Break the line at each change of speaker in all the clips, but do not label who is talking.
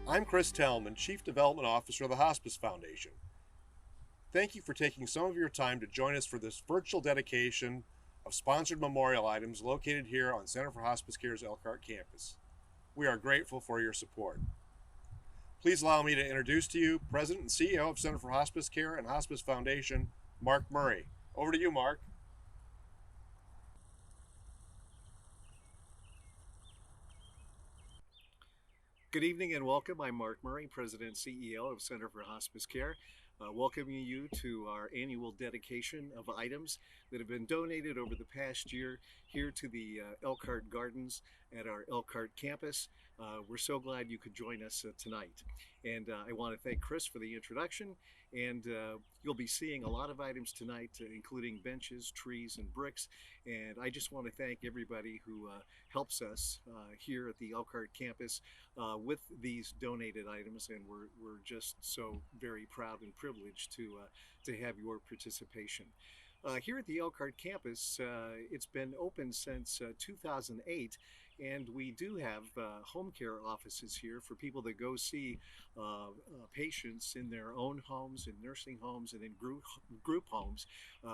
I'm Chris Tellman, Chief Development Officer of the Hospice Foundation. Thank you for taking some of your time to join us for this virtual dedication of sponsored memorial items located here on Center for Hospice Care's Elkhart Campus. We are grateful for your support. Please allow me to introduce to you President and CEO of Center for Hospice Care and Hospice Foundation, Mark Murray. Over to you, Mark.
Good evening and welcome. I'm Mark Murray, President and CEO of Center for Hospice Care, welcoming you to our annual dedication of items that have been donated over the past year here to the Elkhart Gardens at our Elkhart campus. We're so glad you could join us tonight. And I want to thank Chris for the introduction. And you'll be seeing a lot of items tonight, including benches, trees, and bricks. And I just want to thank everybody who helps us here at the Elkhart campus with these donated items. And we're just so very proud and privileged to have your participation. Here at the Elkhart campus, it's been open since 2008, and we do have home care offices here for people that go see patients in their own homes, in nursing homes, and in group homes,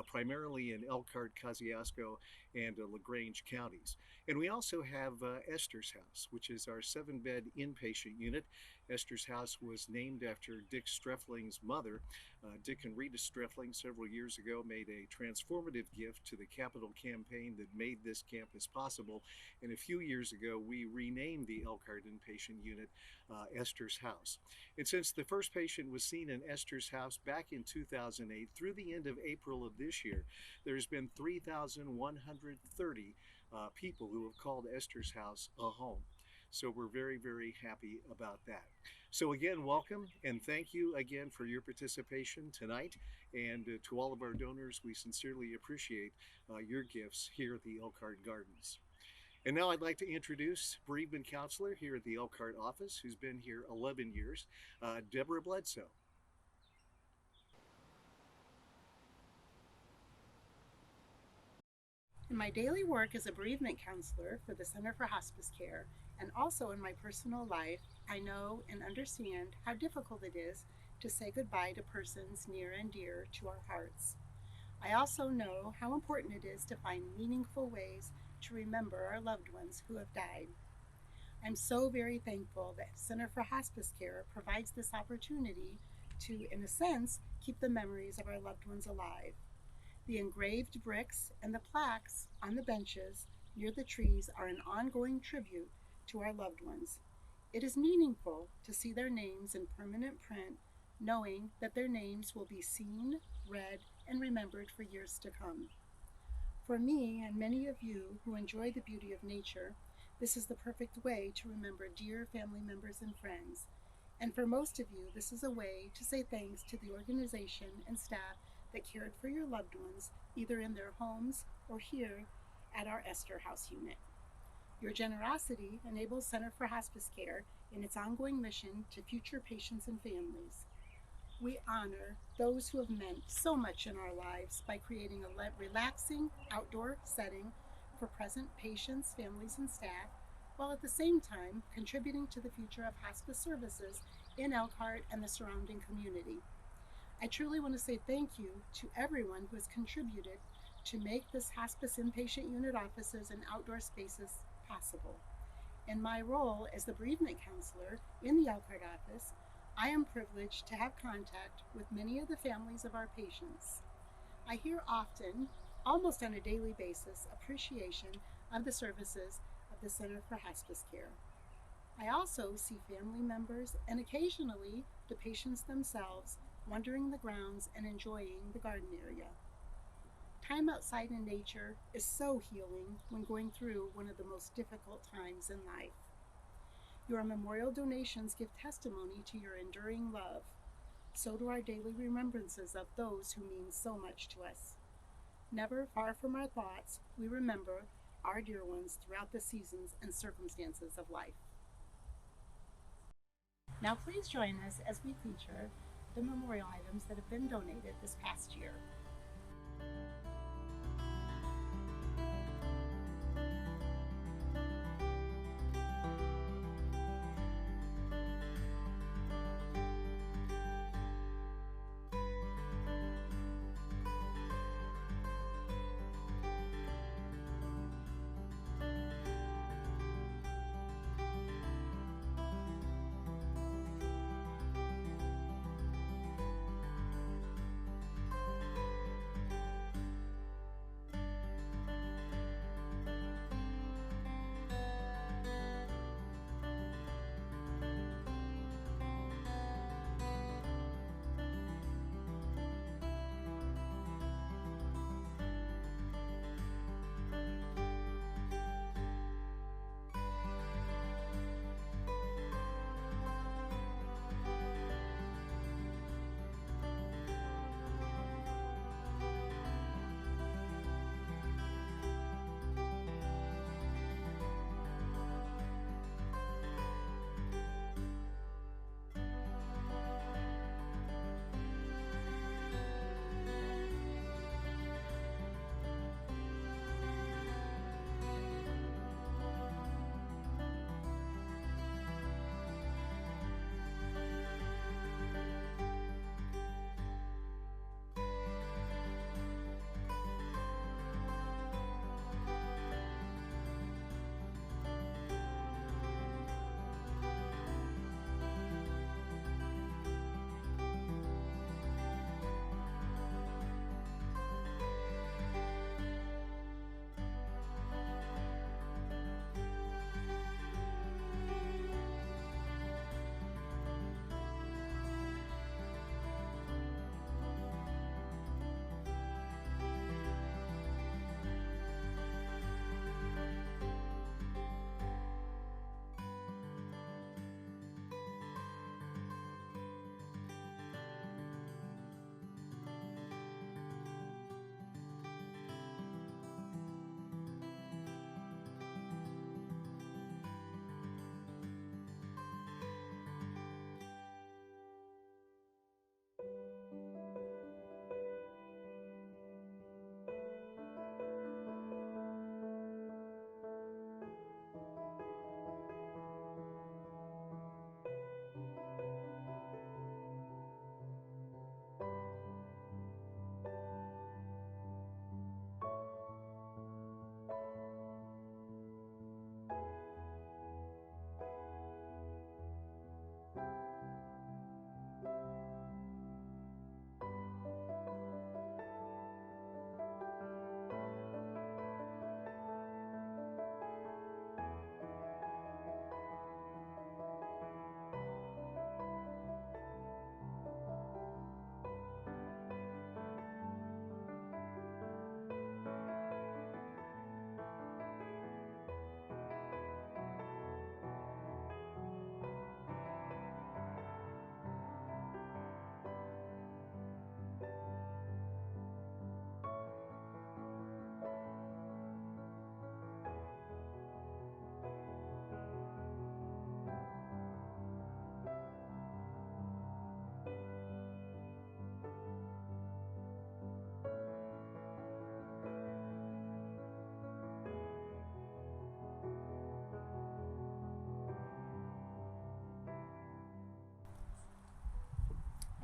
primarily in Elkhart, Kosciuszko, and LaGrange counties. And we also have Esther's House, which is our 7-bed inpatient unit. Esther's House was named after Dick Streffling's mother. Dick and Rita Streffling several years ago made a transformative gift to the capital campaign that made this campus possible. And a few years ago, we renamed the Elkhart inpatient unit Esther's House. And since the first patient was seen in Esther's House back in 2008 through the end of April of this year, there's been 3,130 people who have called Esther's House a home. So we're very, very happy about that. So again, welcome and thank you again for your participation tonight. And to all of our donors, we sincerely appreciate your gifts here at the Elkhart Gardens. And now I'd like to introduce bereavement counselor here at the Elkhart office, who's been here 11 years, Deborah Bledsoe.
In my daily work as a bereavement counselor for the Center for Hospice Care, and also in my personal life, I know and understand how difficult it is to say goodbye to persons near and dear to our hearts. I also know how important it is to find meaningful ways to remember our loved ones who have died. I'm so very thankful that Center for Hospice Care provides this opportunity to, in a sense, keep the memories of our loved ones alive. The engraved bricks and the plaques on the benches near the trees are an ongoing tribute to our loved ones. It is meaningful to see their names in permanent print, knowing that their names will be seen, read, and remembered for years to come. For me and many of you who enjoy the beauty of nature, this is the perfect way to remember dear family members and friends. And for most of you, this is a way to say thanks to the organization and staff that cared for your loved ones, either in their homes or here at our Esther House unit. Your generosity enables Center for Hospice Care in its ongoing mission to future patients and families. We honor those who have meant so much in our lives by creating a relaxing outdoor setting for present patients, families, and staff, while at the same time contributing to the future of hospice services in Elkhart and the surrounding community. I truly want to say thank you to everyone who has contributed to make this hospice inpatient unit offices and outdoor spaces possible. In my role as the bereavement counselor in the Elkhart office, I am privileged to have contact with many of the families of our patients. I hear often, almost on a daily basis, appreciation of the services of the Center for Hospice Care. I also see family members and occasionally the patients themselves wandering the grounds and enjoying the garden area. Time outside in nature is so healing when going through one of the most difficult times in life. Your memorial donations give testimony to your enduring love. So do our daily remembrances of those who mean so much to us. Never far from our thoughts, we remember our dear ones throughout the seasons and circumstances of life. Now please join us as we feature the memorial items that have been donated this past year.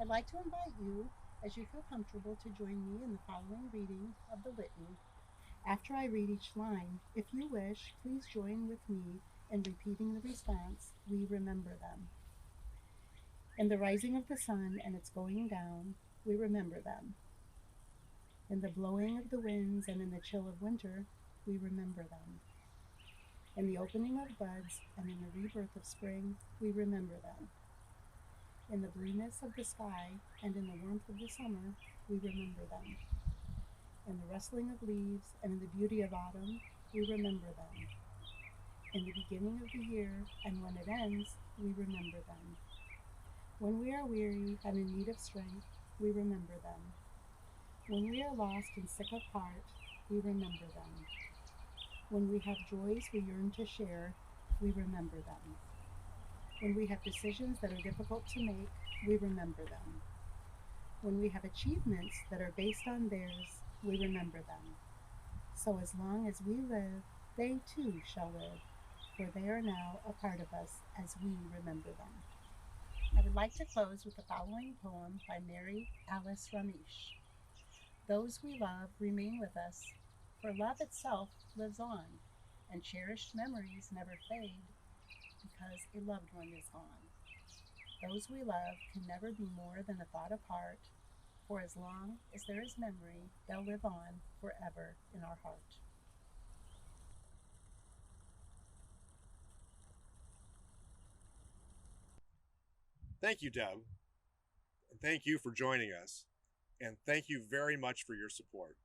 I'd like to invite you, as you feel comfortable, to join me in the following reading of the litany. After I read each line, if you wish, please join with me in repeating the response, "We remember them." In the rising of the sun and its going down, we remember them. In the blowing of the winds and in the chill of winter, we remember them. In the opening of buds and in the rebirth of spring, we remember them. In the blueness of the sky and in the warmth of the summer, we remember them. In the rustling of leaves and in the beauty of autumn, we remember them. In the beginning of the year and when it ends, we remember them. When we are weary and in need of strength, we remember them. When we are lost and sick of heart, we remember them. When we have joys we yearn to share, we remember them. When we have decisions that are difficult to make, we remember them. When we have achievements that are based on theirs, we remember them. So as long as we live, they too shall live, for they are now a part of us as we remember them. I would like to close with the following poem by Mary Alice Ramesh. Those we love remain with us, for love itself lives on, and cherished memories never fade, because a loved one is gone. Those we love can never be more than a thought apart, for as long as there is memory, they'll live on forever in our heart.
Thank you, Deb. And thank you for joining us. And thank you very much for your support.